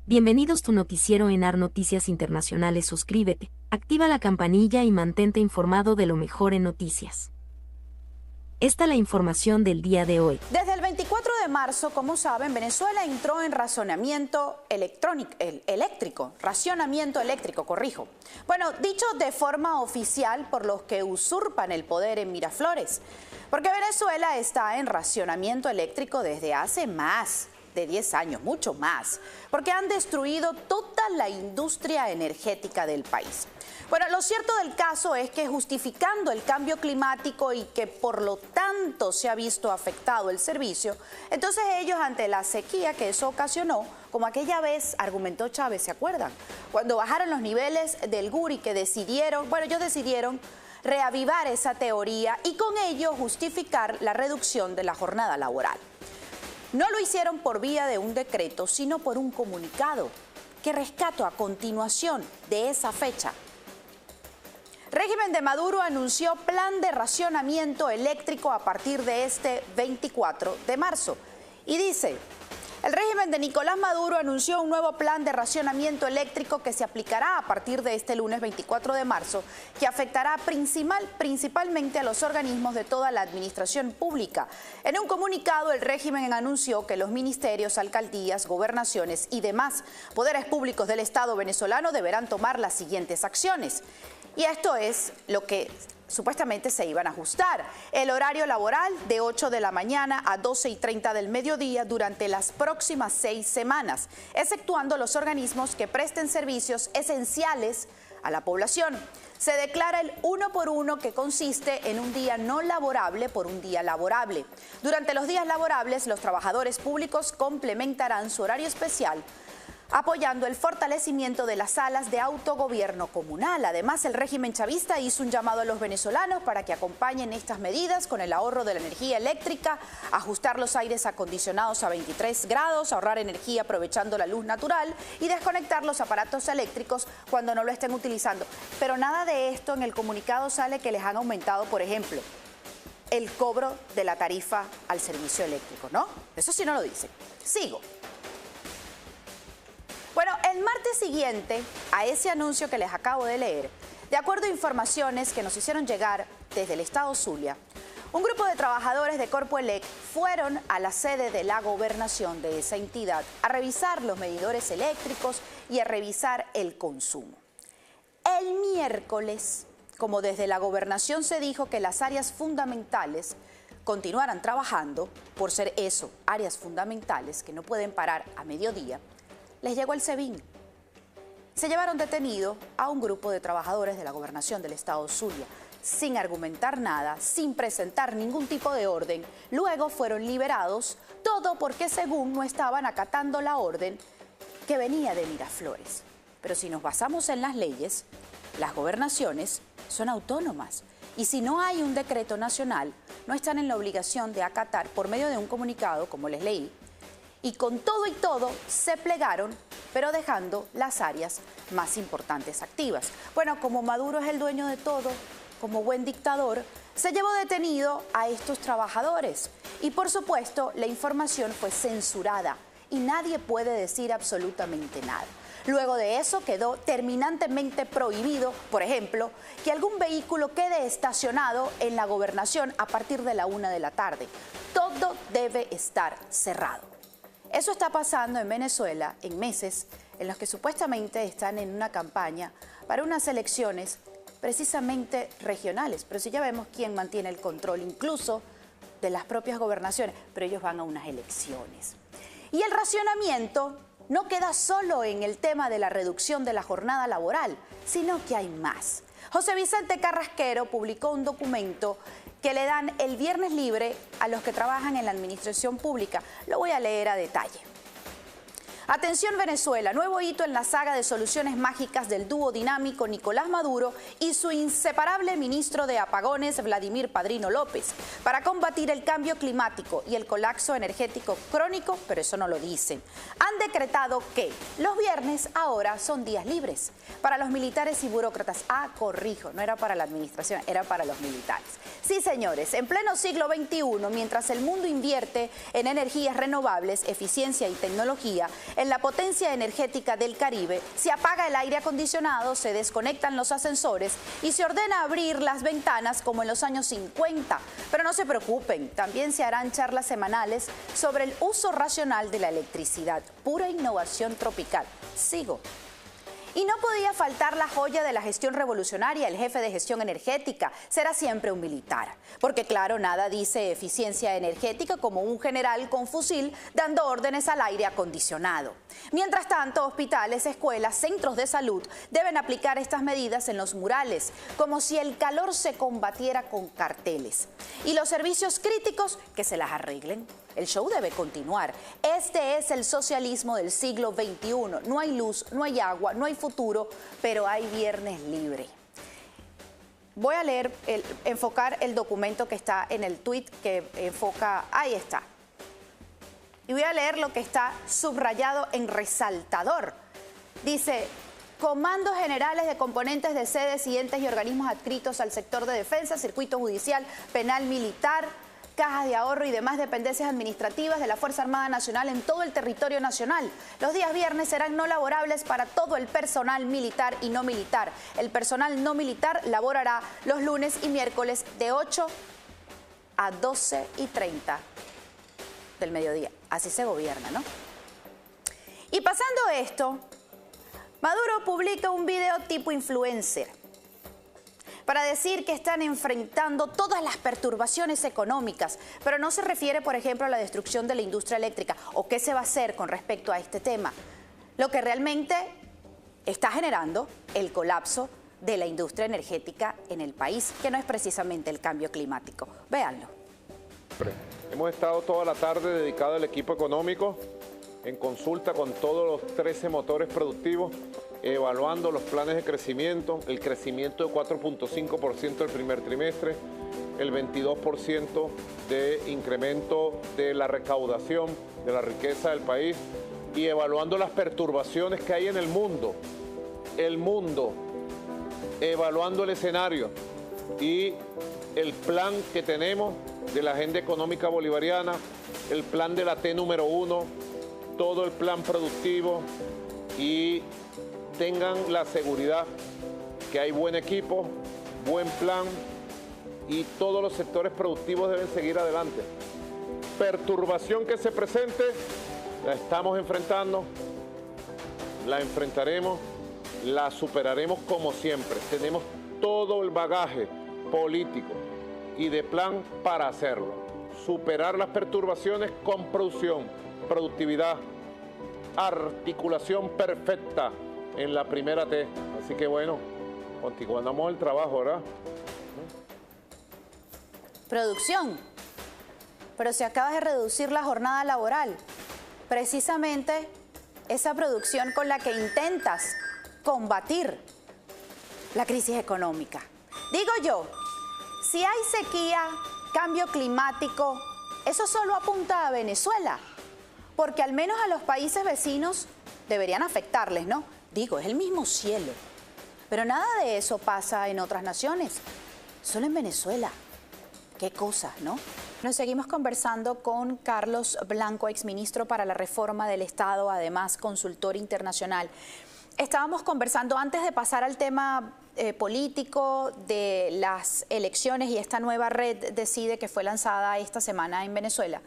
Bienvenidos tu noticiero ENAR Noticias Internacionales. Suscríbete, activa la campanilla y mantente informado de lo mejor en noticias. Esta es la información del día de hoy. Desde el 24 de marzo, como saben, Venezuela entró en racionamiento eléctrico. Bueno, dicho de forma oficial por los que usurpan el poder en Miraflores. Porque Venezuela está en racionamiento eléctrico desde hace más de 10 años, mucho más, porque han destruido toda la industria energética del país. Bueno, lo cierto del caso es que justificando el cambio climático y que por lo tanto se ha visto afectado el servicio, entonces ellos ante la sequía que eso ocasionó, como aquella vez argumentó Chávez, ¿se acuerdan? Cuando bajaron los niveles del Guri que decidieron reavivar esa teoría y con ello justificar la reducción de la jornada laboral. No lo hicieron por vía de un decreto, sino por un comunicado que rescato a continuación de esa fecha. Régimen de Maduro anunció plan de racionamiento eléctrico a partir de este 24 de marzo. Y dice, el régimen de Nicolás Maduro anunció un nuevo plan de racionamiento eléctrico que se aplicará a partir de este lunes 24 de marzo, que afectará principalmente a los organismos de toda la administración pública. En un comunicado, el régimen anunció que los ministerios, alcaldías, gobernaciones y demás poderes públicos del Estado venezolano deberán tomar las siguientes acciones. Y esto es lo que supuestamente se iban a ajustar. El horario laboral de 8 de la mañana a 12:30 del mediodía durante las próximas 6 semanas, exceptuando los organismos que presten servicios esenciales a la población. Se declara el 1 por 1 que consiste en un día no laborable por un día laborable. Durante los días laborables, los trabajadores públicos complementarán su horario especial apoyando el fortalecimiento de las salas de autogobierno comunal. Además, el régimen chavista hizo un llamado a los venezolanos para que acompañen estas medidas con el ahorro de la energía eléctrica, ajustar los aires acondicionados a 23 grados, ahorrar energía aprovechando la luz natural y desconectar los aparatos eléctricos cuando no lo estén utilizando. Pero nada de esto en el comunicado sale que les han aumentado, por ejemplo, el cobro de la tarifa al servicio eléctrico, ¿no? Eso sí no lo dicen. Sigo. Bueno, el martes siguiente a ese anuncio que les acabo de leer, de acuerdo a informaciones que nos hicieron llegar desde el estado Zulia, un grupo de trabajadores de Corpoelec fueron a la sede de la gobernación de esa entidad a revisar los medidores eléctricos y a revisar el consumo. El miércoles, como desde la gobernación se dijo que las áreas fundamentales continuaran trabajando, por ser eso, áreas fundamentales que no pueden parar a mediodía, les llegó el SEBIN. Se llevaron detenido a un grupo de trabajadores de la gobernación del estado Zulia, sin argumentar nada, sin presentar ningún tipo de orden. Luego fueron liberados, todo porque según no estaban acatando la orden que venía de Miraflores. Pero si nos basamos en las leyes, las gobernaciones son autónomas. Y si no hay un decreto nacional, no están en la obligación de acatar por medio de un comunicado, como les leí, y con todo y todo se plegaron, pero dejando las áreas más importantes activas. Bueno, como Maduro es el dueño de todo, como buen dictador, se llevó detenido a estos trabajadores. Y por supuesto, la información fue censurada y nadie puede decir absolutamente nada. Luego de eso quedó terminantemente prohibido, por ejemplo, que algún vehículo quede estacionado en la gobernación a partir de la 1 de la tarde. Todo debe estar cerrado. Eso está pasando en Venezuela en meses en los que supuestamente están en una campaña para unas elecciones precisamente regionales. Pero si ya vemos quién mantiene el control incluso de las propias gobernaciones, pero ellos van a unas elecciones. Y el racionamiento no queda solo en el tema de la reducción de la jornada laboral, sino que hay más. José Vicente Carrasquero publicó un documento que le dan el viernes libre a los que trabajan en la administración pública. Lo voy a leer a detalle. Atención Venezuela, nuevo hito en la saga de soluciones mágicas del dúo dinámico Nicolás Maduro y su inseparable ministro de apagones Vladimir Padrino López para combatir el cambio climático y el colapso energético crónico, pero eso no lo dicen. Han decretado que los viernes ahora son días libres para los militares y burócratas. Ah, corrijo, no era para la administración, era para los militares. Sí, señores, en pleno siglo XXI, mientras el mundo invierte en energías renovables, eficiencia y tecnología, En la potencia energética del Caribe se apaga el aire acondicionado, se desconectan los ascensores y se ordena abrir las ventanas como en los años 50. Pero no se preocupen, también se harán charlas semanales sobre el uso racional de la electricidad. Pura innovación tropical. Sigo. Y no podía faltar la joya de la gestión revolucionaria, el jefe de gestión energética. Será siempre un militar. Porque claro, nada dice eficiencia energética como un general con fusil dando órdenes al aire acondicionado. Mientras tanto, hospitales, escuelas, centros de salud deben aplicar estas medidas en los murales, como si el calor se combatiera con carteles. Y los servicios críticos, que se las arreglen. El show debe continuar. Este es el socialismo del siglo XXI. No hay luz, no hay agua, no hay futuro, pero hay viernes libre. Voy a leer, enfocar el documento que está en el tweet que enfoca, ahí está. Y voy a leer lo que está subrayado en resaltador. Dice: Comandos generales de componentes de sedes y entes y organismos adscritos al sector de defensa, circuito judicial, penal, militar, cajas de ahorro y demás dependencias administrativas de la Fuerza Armada Nacional en todo el territorio nacional. Los días viernes serán no laborables para todo el personal militar y no militar. El personal no militar laborará los lunes y miércoles de 8 a 12:30 del mediodía. Así se gobierna, ¿no? Y pasando esto, Maduro publica un video tipo influencer para decir que están enfrentando todas las perturbaciones económicas, pero no se refiere, por ejemplo, a la destrucción de la industria eléctrica o qué se va a hacer con respecto a este tema. Lo que realmente está generando el colapso de la industria energética en el país, que no es precisamente el cambio climático. Véanlo. Hemos estado toda la tarde dedicado al equipo económico en consulta con todos los 13 motores productivos, evaluando los planes de crecimiento, el crecimiento de 4.5% el primer trimestre, el 22% de incremento de la recaudación, de la riqueza del país, y evaluando las perturbaciones que hay en el mundo, evaluando el escenario y el plan que tenemos de la agenda económica bolivariana, el plan de la T número 1, todo el plan productivo, y tengan la seguridad que hay buen equipo, buen plan y todos los sectores productivos deben seguir adelante. Perturbación que se presente, la estamos enfrentando, la enfrentaremos, la superaremos como siempre. Tenemos todo el bagaje político y de plan para hacerlo. Superar las perturbaciones con producción, productividad, articulación perfecta en la primera T. Así que bueno, continuamos el trabajo, ¿verdad? Producción. Pero se acaba de reducir la jornada laboral. Precisamente esa producción con la que intentas combatir la crisis económica. Digo yo, si hay sequía, cambio climático, eso solo apunta a Venezuela, porque al menos a los países vecinos deberían afectarles, ¿no? Digo, es el mismo cielo, pero nada de eso pasa en otras naciones, solo en Venezuela. Qué cosas, ¿no? Nos seguimos conversando con Carlos Blanco, exministro para la Reforma del Estado, además consultor internacional. Estábamos conversando antes de pasar al tema político de las elecciones y esta nueva red Decide que fue lanzada esta semana en Venezuela.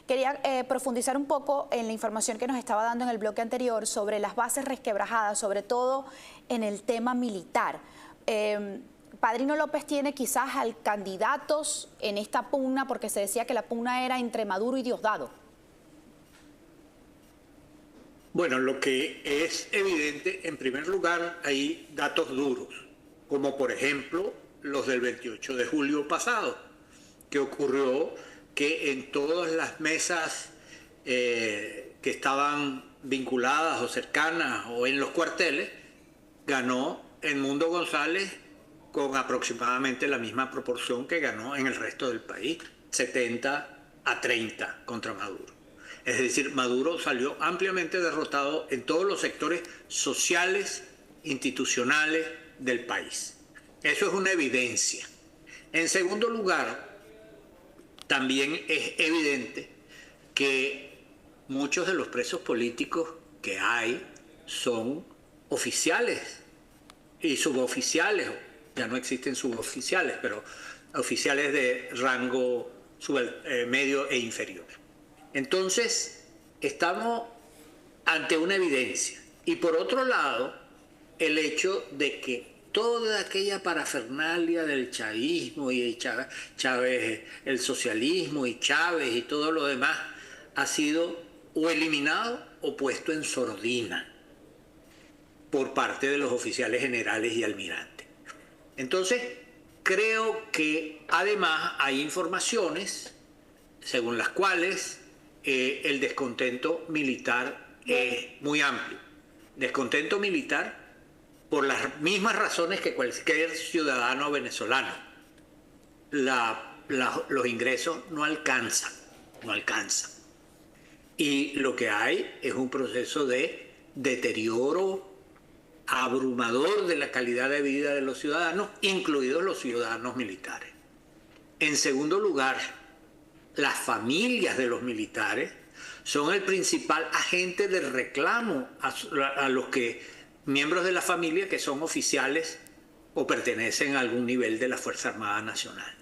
Quería profundizar un poco en la información que nos estaba dando en el bloque anterior sobre las bases resquebrajadas, sobre todo en el tema militar. Padrino López tiene quizás al candidatos en esta pugna, porque se decía que la pugna era entre Maduro y Diosdado. Bueno, lo que es evidente, en primer lugar, hay datos duros, como por ejemplo los del 28 de julio pasado, que ocurrió que en todas las mesas que estaban vinculadas o cercanas o en los cuarteles, ganó Edmundo González con aproximadamente la misma proporción que ganó en el resto del país, 70-30 contra Maduro. Es decir, Maduro salió ampliamente derrotado en todos los sectores sociales, institucionales del país. Eso es una evidencia. En segundo lugar, también es evidente que muchos de los presos políticos que hay son oficiales y suboficiales. Ya no existen suboficiales, pero oficiales de rango medio e inferior. Entonces, estamos ante una evidencia. Y por otro lado, el hecho de que toda aquella parafernalia del chavismo y Chávez, el socialismo y Chávez y todo lo demás ha sido o eliminado o puesto en sordina por parte de los oficiales generales y almirantes. Entonces, creo que además hay informaciones según las cuales el descontento militar es muy amplio. Descontento militar por las mismas razones que cualquier ciudadano venezolano. Los ingresos no alcanzan. Y lo que hay es un proceso de deterioro abrumador de la calidad de vida de los ciudadanos, incluidos los ciudadanos militares. En segundo lugar, las familias de los militares son el principal agente de reclamo a los miembros de la familia que son oficiales o pertenecen a algún nivel de la Fuerza Armada Nacional.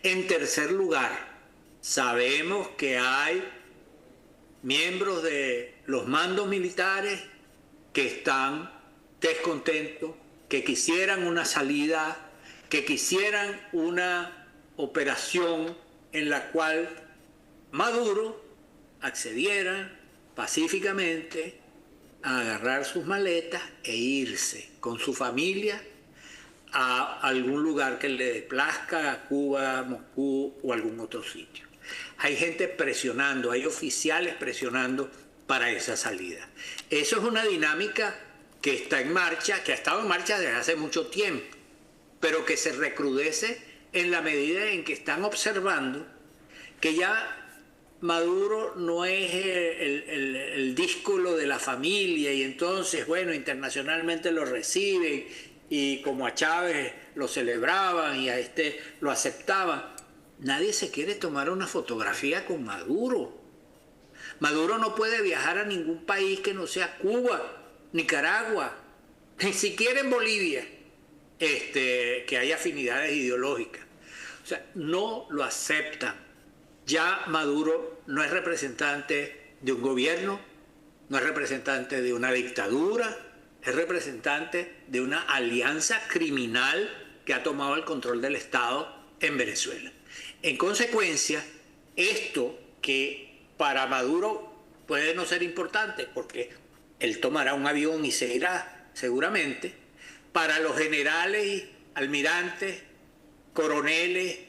En tercer lugar, sabemos que hay miembros de los mandos militares que están descontentos, que quisieran una salida, que quisieran una operación en la cual Maduro accediera pacíficamente a agarrar sus maletas e irse con su familia a algún lugar que le plazca, a Cuba, Moscú o algún otro sitio. Hay gente presionando, hay oficiales presionando para esa salida. Eso es una dinámica que está en marcha, que ha estado en marcha desde hace mucho tiempo, pero que se recrudece en la medida en que están observando que ya Maduro no es el díscolo de la familia y entonces, bueno, internacionalmente lo reciben y como a Chávez lo celebraban y a este lo aceptaban. Nadie se quiere tomar una fotografía con Maduro. Maduro no puede viajar a ningún país que no sea Cuba, Nicaragua, ni siquiera en Bolivia, que hay afinidades ideológicas. O sea, no lo aceptan. Ya Maduro no es representante de un gobierno, no es representante de una dictadura, es representante de una alianza criminal que ha tomado el control del Estado en Venezuela. En consecuencia, esto que para Maduro puede no ser importante, porque él tomará un avión y se irá seguramente, para los generales, almirantes, coroneles,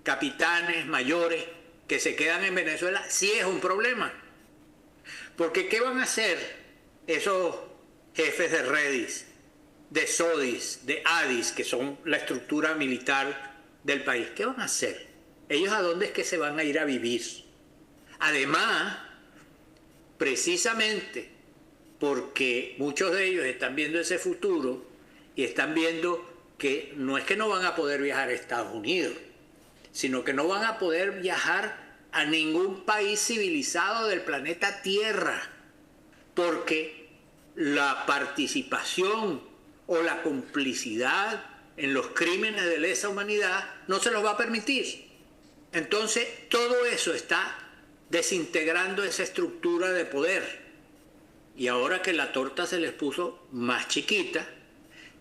capitanes, mayores que se quedan en Venezuela, sí es un problema. Porque ¿qué van a hacer esos jefes de Redis, de SODIS, de ADIS, que son la estructura militar del país? ¿Qué van a hacer? ¿Ellos a dónde es que se van a ir a vivir? Además, precisamente porque muchos de ellos están viendo ese futuro y están viendo que no es que no van a poder viajar a Estados Unidos, sino que no van a poder viajar a ningún país civilizado del planeta Tierra, porque la participación o la complicidad en los crímenes de lesa humanidad no se los va a permitir. Entonces, todo eso está desintegrando esa estructura de poder. Y ahora que la torta se les puso más chiquita,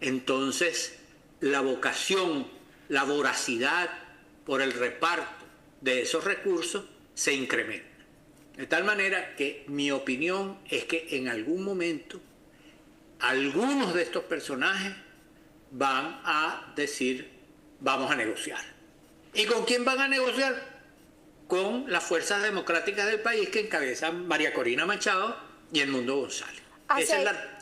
entonces la vocación, la voracidad por el reparto de esos recursos se incrementa. De tal manera que mi opinión es que en algún momento algunos de estos personajes van a decir, vamos a negociar. ¿Y con quién van a negociar? Con las fuerzas democráticas del país que encabezan María Corina Machado y Edmundo González.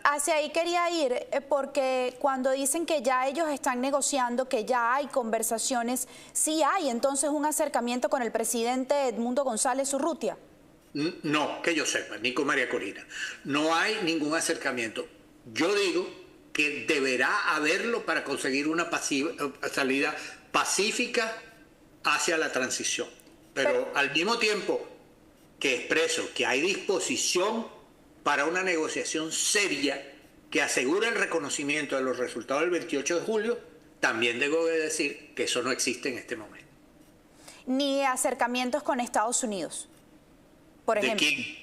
Hacia ahí quería ir, porque cuando dicen que ya ellos están negociando, que ya hay conversaciones, sí hay entonces un acercamiento con el presidente Edmundo González Urrutia. No, que yo sepa, ni con María Corina. No hay ningún acercamiento. Yo digo que deberá haberlo para conseguir una salida pacífica hacia la transición. Pero al mismo tiempo que expreso que hay disposición para una negociación seria que asegure el reconocimiento de los resultados del 28 de julio, también debo de decir que eso no existe en este momento. Ni acercamientos con Estados Unidos, por ejemplo. ¿De quién?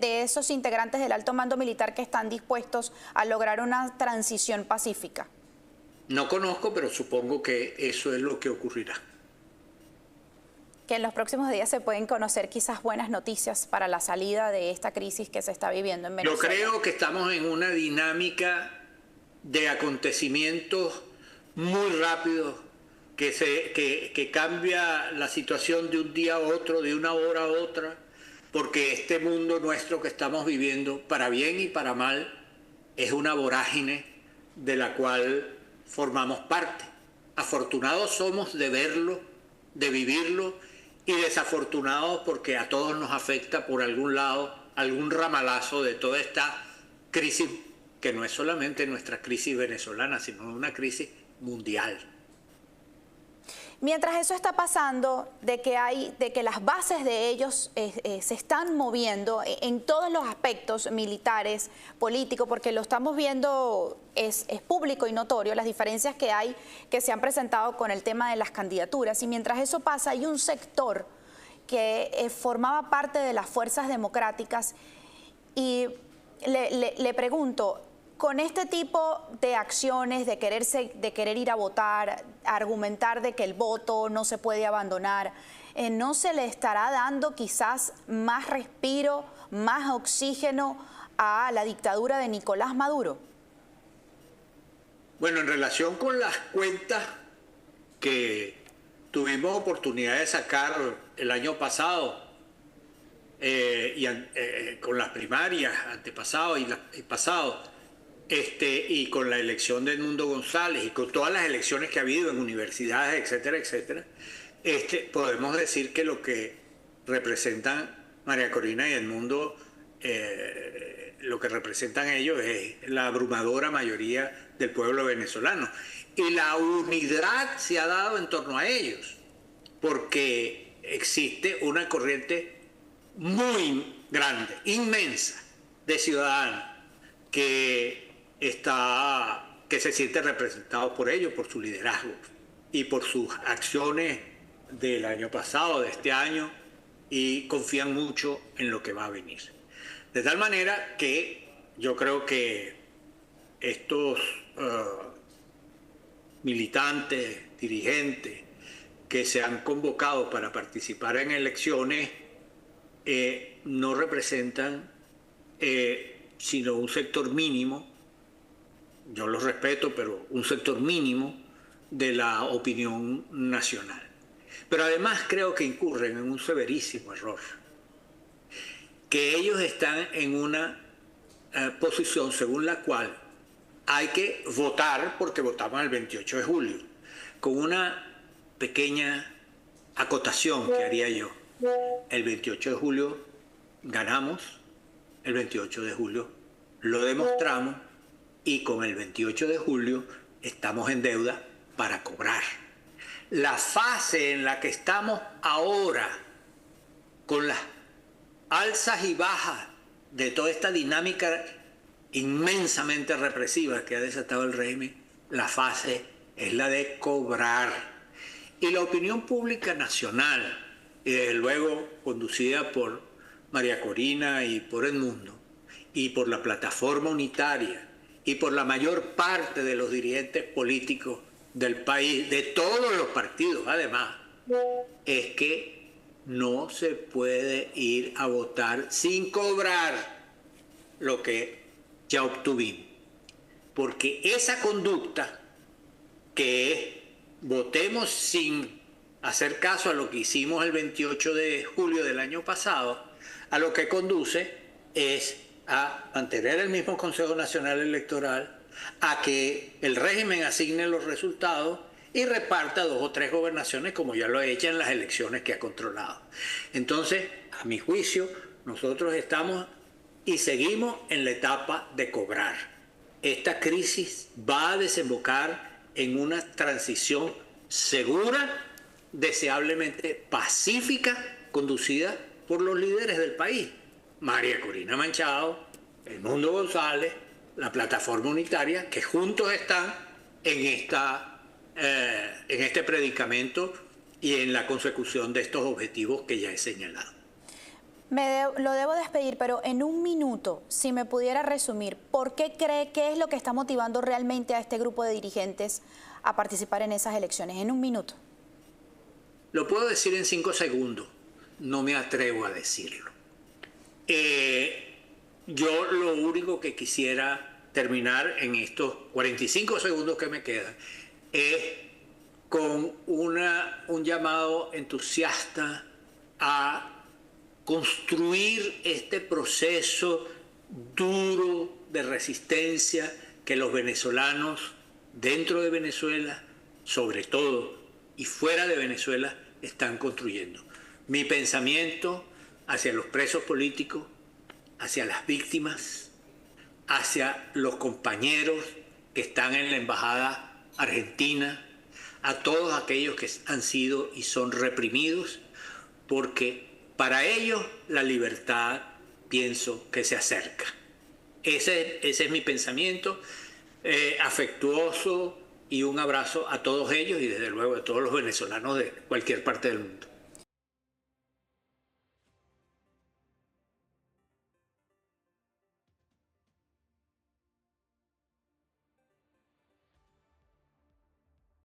De esos integrantes del alto mando militar que están dispuestos a lograr una transición pacífica. No conozco, pero supongo que eso es lo que ocurrirá. Que en los próximos días se pueden conocer quizás buenas noticias para la salida de esta crisis que se está viviendo en Venezuela. Yo creo que estamos en una dinámica de acontecimientos muy rápidos que cambia la situación de un día a otro, de una hora a otra, porque este mundo nuestro que estamos viviendo, para bien y para mal, es una vorágine de la cual formamos parte. Afortunados somos de verlo, de vivirlo, y desafortunados porque a todos nos afecta por algún lado, algún ramalazo de toda esta crisis, que no es solamente nuestra crisis venezolana, sino una crisis mundial. Mientras eso está pasando, de que las bases de ellos se están moviendo en todos los aspectos militares, políticos, porque lo estamos viendo, es público y notorio, las diferencias que hay, que se han presentado con el tema de las candidaturas. Y mientras eso pasa, hay un sector que formaba parte de las fuerzas democráticas y le pregunto, con este tipo de acciones, de querer ir a votar, argumentar de que el voto no se puede abandonar, ¿no se le estará dando quizás más respiro, más oxígeno a la dictadura de Nicolás Maduro? Bueno, en relación con las cuentas que tuvimos oportunidad de sacar el año pasado, con las primarias antepasado y pasado, y con la elección de Edmundo González y con todas las elecciones que ha habido en universidades, etcétera, etcétera, podemos decir que lo que representan María Corina y Edmundo, lo que representan ellos es la abrumadora mayoría del pueblo venezolano. Y la unidad se ha dado en torno a ellos, porque existe una corriente muy grande, inmensa, de ciudadanos que se siente representado por ellos, por su liderazgo y por sus acciones del año pasado, de este año, y confían mucho en lo que va a venir. De tal manera que yo creo que estos militantes, dirigentes que se han convocado para participar en elecciones no representan sino un sector mínimo, yo los respeto, pero un sector mínimo de la opinión nacional. Pero además creo que incurren en un severísimo error, que ellos están en una posición según la cual hay que votar, porque votamos el 28 de julio, con una pequeña acotación que haría yo. El 28 de julio ganamos, el 28 de julio lo demostramos, y con el 28 de julio estamos en deuda para cobrar. La fase en la que estamos ahora, con las alzas y bajas de toda esta dinámica inmensamente represiva que ha desatado el régimen, la fase es la de cobrar. Y la opinión pública nacional, y desde luego conducida por María Corina y por Edmundo, y por la plataforma unitaria, y por la mayor parte de los dirigentes políticos del país, de todos los partidos además, es que no se puede ir a votar sin cobrar lo que ya obtuvimos. Porque esa conducta, que es votemos sin hacer caso a lo que hicimos el 28 de julio del año pasado, a lo que conduce es a mantener el mismo Consejo Nacional Electoral, a que el régimen asigne los resultados y reparta 2 o 3 gobernaciones como ya lo ha hecho en las elecciones que ha controlado. Entonces, a mi juicio, nosotros estamos y seguimos en la etapa de cobrar. Esta crisis va a desembocar en una transición segura, deseablemente pacífica, conducida por los líderes del país. María Corina Machado, Edmundo González, la Plataforma Unitaria, que juntos están en este predicamento y en la consecución de estos objetivos que ya he señalado. Lo debo despedir, pero en un minuto, si me pudiera resumir, ¿por qué cree que es lo que está motivando realmente a este grupo de dirigentes a participar en esas elecciones? En un minuto. Lo puedo decir en 5 segundos, no me atrevo a decirlo. Yo lo único que quisiera terminar en estos 45 segundos que me quedan es con un llamado entusiasta a construir este proceso duro de resistencia que los venezolanos dentro de Venezuela, sobre todo, y fuera de Venezuela, están construyendo. Mi pensamiento hacia los presos políticos, hacia las víctimas, hacia los compañeros que están en la embajada argentina, a todos aquellos que han sido y son reprimidos, porque para ellos la libertad, pienso, que se acerca. Ese es mi pensamiento afectuoso, y un abrazo a todos ellos y desde luego a todos los venezolanos de cualquier parte del mundo.